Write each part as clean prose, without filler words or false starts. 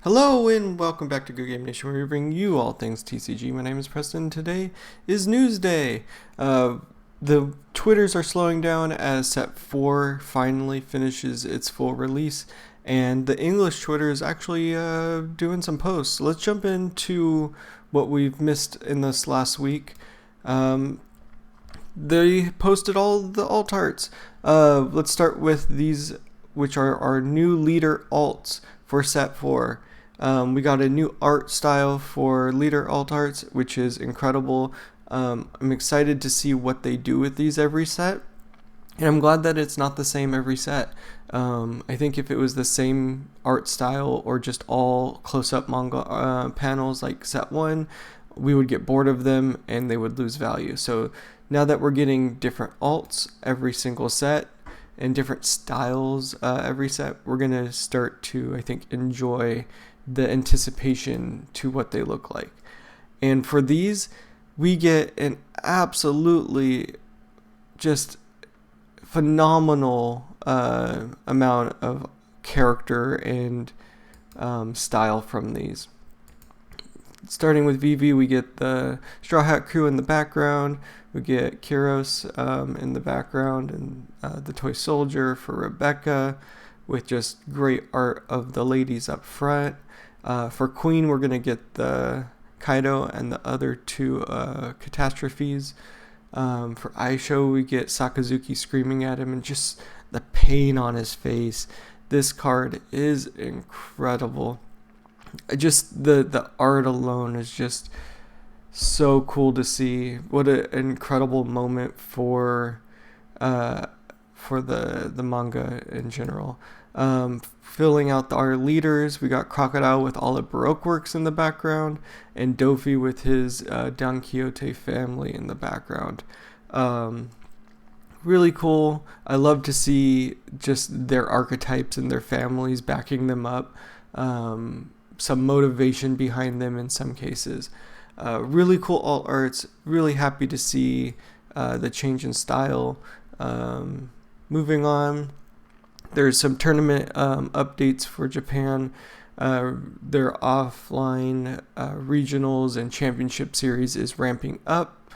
Hello and welcome back to Good Game Nation, where we bring you all things TCG. My name is Preston. Today is News Day. The Twitters are slowing down as Set 4 finally finishes its full release, and the English Twitter is actually doing some posts. So let's jump into what we've missed in this last week. They posted all the alt arts. Let's start with these, which are our new leader alts for Set 4. We got a new art style for leader alt arts, which is incredible. I'm excited to see what they do with these every set, and I'm glad that it's not the same every set. I think if it was the same art style or just all close-up manga panels like Set 1, we would get bored of them and they would lose value. So now that we're getting different alts every single set and different styles every set, we're going to start to, I think, enjoy the anticipation to what they look like. And for these, we get an absolutely just phenomenal amount of character and style from these. Starting with Vivi, we get the Straw Hat Crew in the background. We get Kyros in the background, and the Toy Soldier for Rebecca, with just great art of the ladies up front. For Queen, we're going to get the Kaido and the other two catastrophes. For Aisho, we get Sakazuki screaming at him and just the pain on his face. This card is incredible. Just the art alone is just so cool to see. What an incredible moment for the manga in general. Filling out our leaders, we got Crocodile with all the Baroque works in the background, and Dofi with his Don Quixote family in the background. Really cool. I love to see just their archetypes and their families backing them up. Some motivation behind them in some cases. Really cool alt arts. Really happy to see the change in style. Moving on, there's some tournament updates for Japan. Their offline regionals and championship series is ramping up.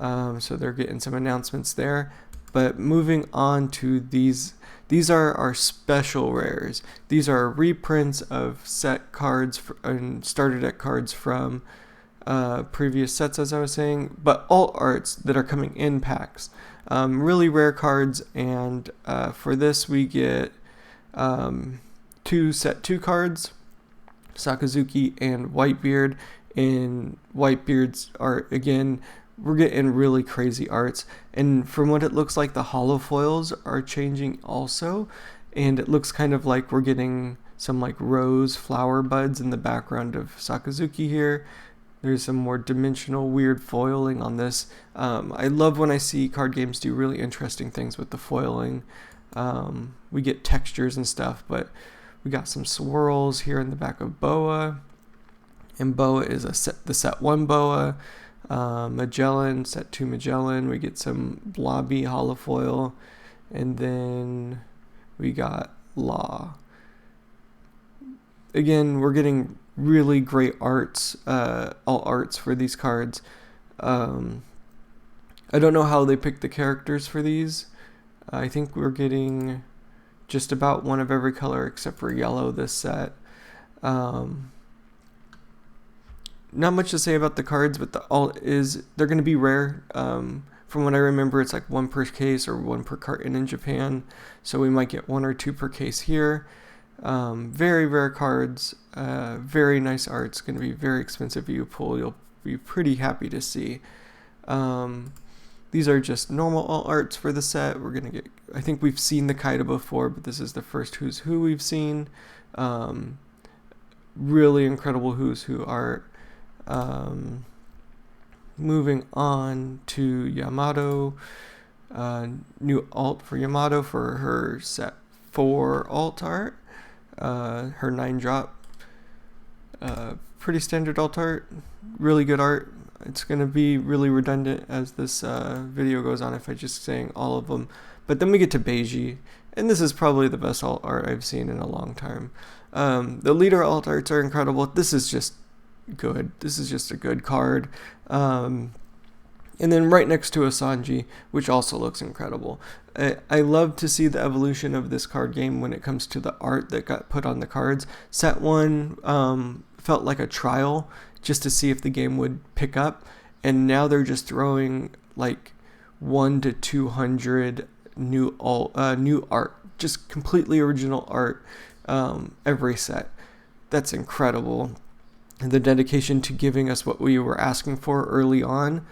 So they're getting some announcements there. But moving on to these are our special rares. These are reprints of set cards and starter deck cards from previous sets, as I was saying, but alt arts that are coming in packs. Really rare cards, and for this we get two set 2 cards, Sakazuki and Whitebeard. And Whitebeard's art, again, we're getting really crazy arts, and from what it looks like, the holo foils are changing also, and it looks kind of like we're getting some like rose flower buds in the background of Sakazuki here. There's some more dimensional weird foiling on this. I love when I see card games do really interesting things with the foiling. We get textures and stuff, but we got some swirls here in the back of Boa, and Boa is the set 1 Boa. Magellan, set 2 Magellan, we get some blobby holofoil, and then we got Law. Again, we're getting really great arts, all arts for these cards. I don't know how they picked the characters for these. I think we're getting just about one of every color except for yellow this set. Not much to say about the cards, but the alt is, they're going to be rare. From what I remember, it's like 1 per case or 1 per carton in Japan. So we might get 1 or 2 per case here. Very rare cards, very nice art. It's going to be very expensive if you pull. You'll be pretty happy to see. These are just normal alt arts for the set. We're going to get, I think we've seen the Kaido before, but this is the first Who's Who we've seen. Really incredible Who's Who art. Moving on to Yamato, new alt for Yamato for her set 4 alt art, her 9-drop, pretty standard alt art, really good art. It's going to be really redundant as this video goes on if I just saying all of them. But then we get to Beiji, and this is probably the best alt art I've seen in a long time. The leader alt arts are incredible. This is just good. This is just a good card. And then right next to a Sanji, which also looks incredible. I love to see the evolution of this card game when it comes to the art that got put on the cards. Set 1 felt like a trial just to see if the game would pick up. And now they're just throwing like 1 to 200 new art, just completely original art every set. That's incredible. The dedication to giving us what we were asking for early on.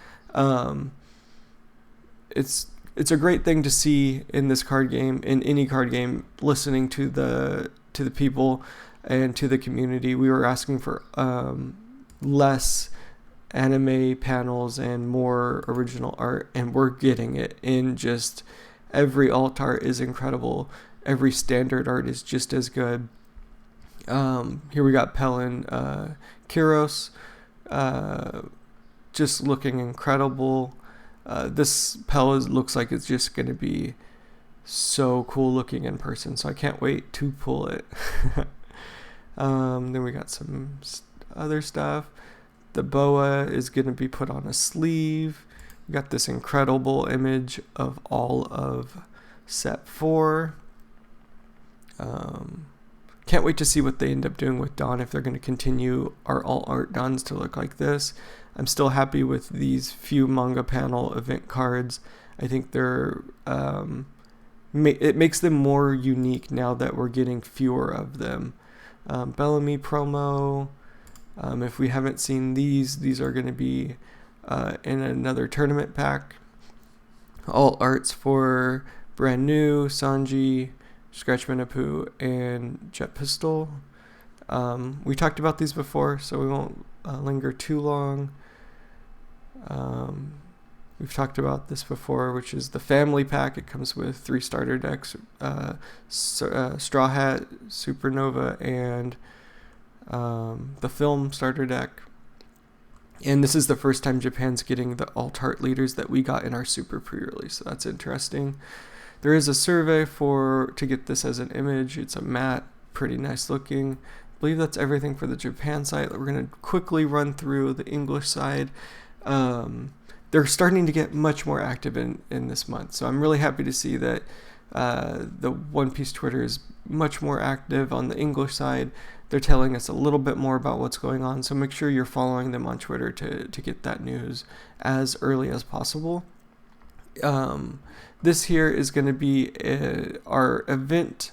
It's a great thing to see in this card game, in any card game, listening to the people and to the community. We were asking for less anime panels and more original art, and we're getting it in just every alt art is incredible. Every standard art is just as good. Here we got Pelin Kiros, just looking incredible. This Pel looks like it's just going to be so cool looking in person, so I can't wait to pull it. Then we got some other stuff. The boa is going to be put on a sleeve. We got this incredible image of all of set 4. Can't wait to see what they end up doing with Dawn, if they're going to continue our alt art Dawns to look like this. I'm still happy with these few manga panel event cards. I think they're it makes them more unique now that we're getting fewer of them. Bellamy promo. If we haven't seen these are going to be in another tournament pack. Alt arts for Brand New, Sanji, Scratchman Apu, and Jet Pistol. We talked about these before, so we won't linger too long. We've talked about this before, which is the family pack. It comes with 3 starter decks, Straw Hat, Supernova, and the film starter deck. And this is the first time Japan's getting the alt art leaders that we got in our super pre-release, so that's interesting. There is a survey to get this as an image. It's a matte, pretty nice looking. I believe that's everything for the Japan side. We're going to quickly run through the English side. They're starting to get much more active in this month, so I'm really happy to see that the One Piece Twitter is much more active on the English side. They're telling us a little bit more about what's going on, so make sure you're following them on Twitter to get that news as early as possible. This here is going to be our event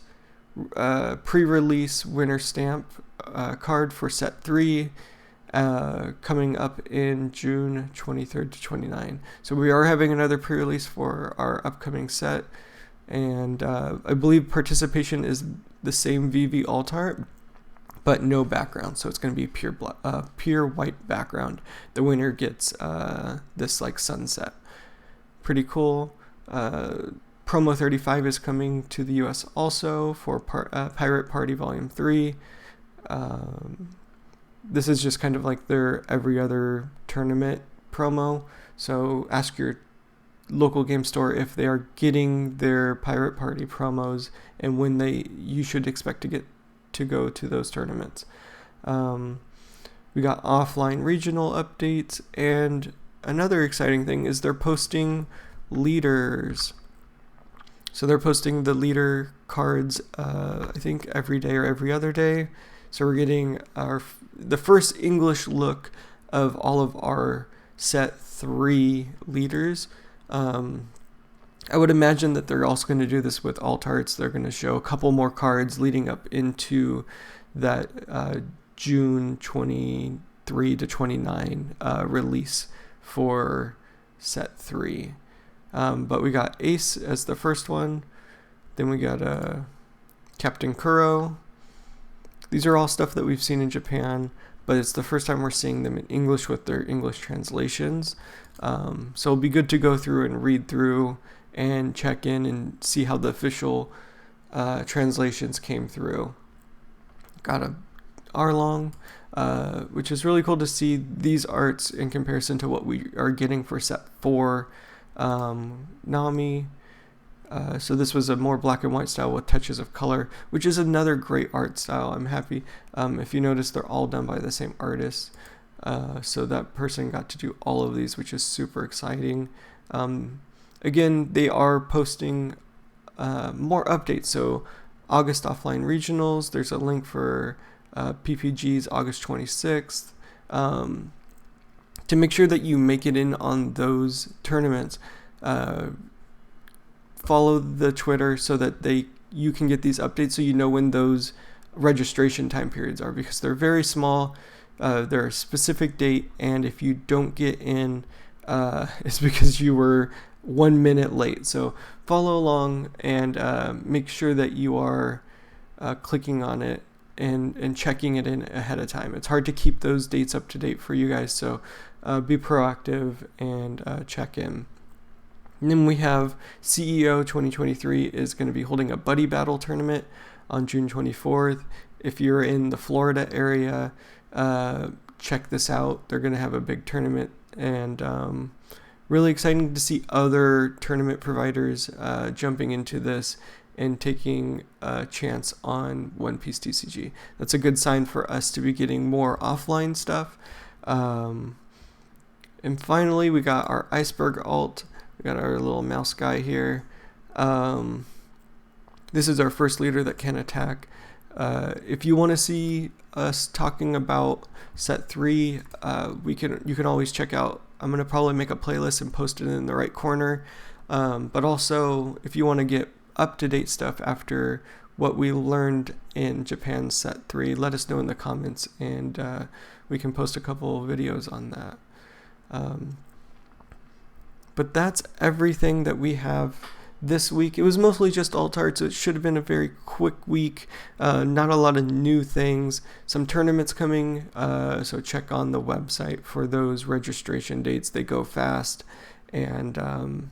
pre-release winner stamp card for set 3, coming up in June 23rd to 29. So we are having another pre-release for our upcoming set, and I believe participation is the same VV alt art, but no background, so it's going to be pure white background. The winner gets this like sunset. Pretty cool. Promo 35 is coming to the US also for Pirate Party Volume 3. This is just kind of like their every other tournament promo, so ask your local game store if they are getting their Pirate Party promos and when you should expect to go to those tournaments. We got offline regional updates, and another exciting thing is they're posting leaders. So they're posting the leader cards, I think every day or every other day. So we're getting the first English look of all of our set 3 leaders. I would imagine that they're also going to do this with alt arts. They're going to show a couple more cards leading up into that June 23 to 29 release for set 3. But we got Ace as the first one. Then we got Captain Kuro. These are all stuff that we've seen in Japan, but it's the first time we're seeing them in English with their English translations. So it'll be good to go through and read through and check in and see how the official translations came through. Got a Arlong, which is really cool to see these arts in comparison to what we are getting for set 4. Nami, So this was a more black and white style with touches of color, which is another great art style. I'm happy. If you notice, they're all done by the same artist. So that person got to do all of these, which is super exciting. Again, they are posting more updates. So August offline regionals, there's a link for PPG's August 26th. To make sure that you make it in on those tournaments, follow the Twitter so that you can get these updates so you know when those registration time periods are, because they're very small. They're a specific date, and if you don't get in, it's because you were 1 minute late. So follow along and make sure that you are clicking on it and checking it in ahead of time. It's hard to keep those dates up to date for you guys, so be proactive and check in. And then we have CEO 2023 is going to be holding a buddy battle tournament on June 24th. If you're in the Florida area, check this out. They're going to have a big tournament, and really exciting to see other tournament providers jumping into this and taking a chance on One Piece TCG. That's a good sign for us to be getting more offline stuff. And finally, we got our Iceberg alt. We got our little mouse guy here. This is our first leader that can attack. If you want to see us talking about set 3, you can always check out. I'm going to probably make a playlist and post it in the right corner. But also, if you want to get up-to-date stuff after what we learned in Japan's set 3, let us know in the comments, and we can post a couple of videos on that. But that's everything that we have this week. It was mostly just alt art, so it should have been a very quick week. Not a lot of new things. Some tournaments coming, so check on the website for those registration dates. They go fast. And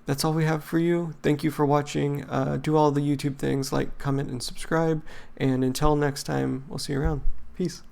that's all we have for you. Thank you for watching. Do all the YouTube things, like, comment, and subscribe. And until next time, we'll see you around. Peace.